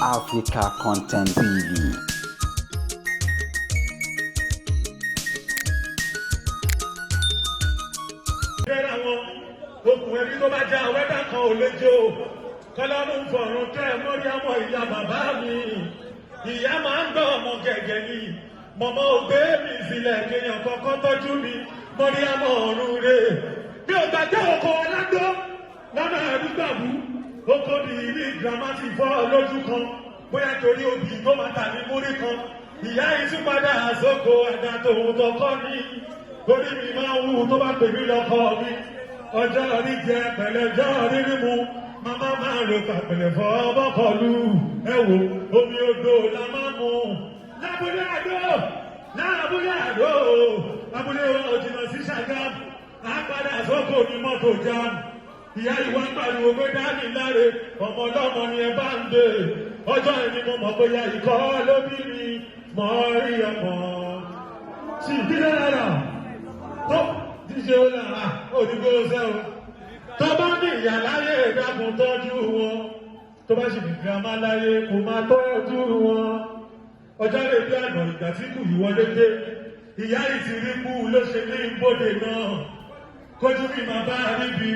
Africa Content TV. Okùn ẹbí tó bá já wẹ́dà kan ò lè jó kọ́lọ́run fọ̀run kẹ́ mórí ọmọ ìyá bàbá mi ìyá máa ń gbọ́ ọmọ gẹ̀gẹ̀ ni mọ̀mọ́ ògbé mi sílẹ̀ kéèyàn kọ́kọ́ tọ́jú mi mórí ọmọ ọ̀run rẹ̀ bí ò gbàgbé oko ọ̀làdó lọ́nà ẹ̀rúgbàbú oko di ilé gírámàtì fọ́ lójú kan bóyá torí obì tó máa tà ní múrí kan ìyá yìí tún padà sóko ẹ̀dá tòun tọkọ ní orí mi máa ń wú tó bá pè mí lọ́kọ mi ọjọ́ orí jẹ pẹ̀lẹ́jọ́ orí mímu màmá máa rò pàpẹ̀lẹ̀ fọ́ bọ́kọ̀lù ẹ wò omi odò la máa mú lábúlé àdó lábúlé òjìnà sí Ṣàgámù àpàdà sóko ní mọ́tò jáàmù ìyá ìwà pariwo pé dání láre ọmọ ọlọ́mọ ni ẹ bá ń dé ọjọ́ ẹni mo mọ̀ bóyá ikọ́ lóbìnrin mọ́ rí ọmọ sí ìdílé rárá tó díje ó lára òdìgbò ṣẹ́ o tó bá ní ìyá láyé ìdákun tọ́jú wọn tó bá sì fi girama láyé kò máa tọ́jú wọn ọjọ́ lè bí àná ìgbà tí kù ìwọlé dé ìyá ìtìrí kú ló ṣe ní ìbòdè náà kójú mi máa bá níbi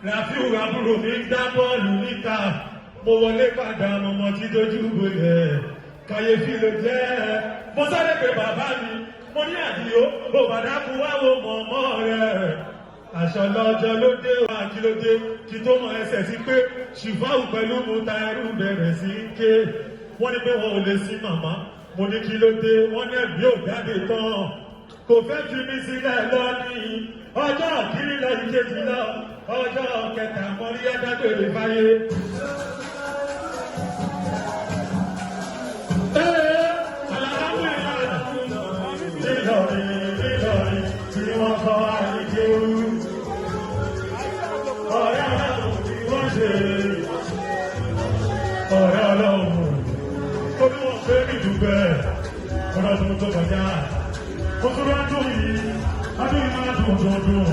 Ràfíù àbúrò mi ń dá bọ́ọ̀lù níta mo wọlé padà mọ̀mọ́ tí dojú bolẹ̀ kàyéfì ló jẹ́ mo sáré pé bàbá mi mo ní àdìyó bó bàdá kú wá wo mọ̀mọ́ rẹ̀ aṣọ lọ́jọ́ ló dé wá kí ló dé kí tó mọ ẹsẹ̀ sí pé ṣìfáwù pẹ̀lú mu ta ẹrú bẹ̀rẹ̀ sí í ké wọ́n ní pé wọn ò lè sí màmá mo ní kí ló dé wọ́n ní ẹ̀bí ò jáde tán kò fẹ́ fi mí sílẹ̀ lọ́nìí ọjọ́ kìíní lọ ìkejì lọ ọjọ́ kẹta mọ́rí ẹ̀dágbére fáyé. Ìlọrin tí wọ́n kọ́ àìjẹ́ orú ọ̀rẹ́ ọlọ́run tí wọ́n ṣe ọ̀rẹ́ ọlọ́run tó bí wọ́n fẹ́ ní dùgbẹ́ ọlọ́dún tó kọjá ó tún rá dùn yìí adùn yìí máa dùn dùn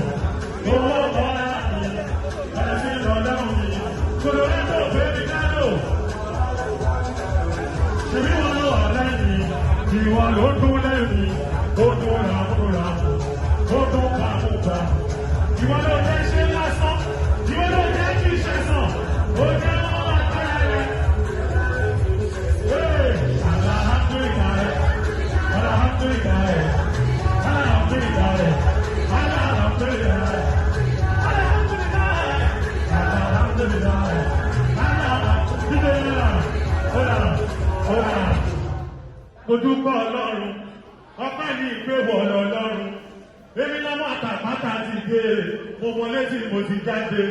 owó ọ̀pọ̀ láti ẹ̀sìn ìlọ́lọ́run yìí kò lórí tó fẹ́ ní kánò ṣèbí wọn lọ wà lẹ́yìn ìwọ̀n ló dún lẹ́yìn ó dún ràmúràmù ó dún kàmúkà ìwọ̀n ló jẹ́ ṣe lásán ìwọ̀n ló jẹ́ kí iṣẹ́ sàn ó jẹ́ wọ́n máa tẹ́lẹ̀ rẹ̀. Alhamdulillah, alhamdulillah, alhamdulillah, alhamdulillah, alhamdulillah, alhamdulillah. Mo dúpẹ́ Ọlọ́run ọpẹ́ ní ìgbéwọ̀ Ọlọ́run èmi lọ́mọ àtàpátá ti dé mo mọ létí mo ti jáde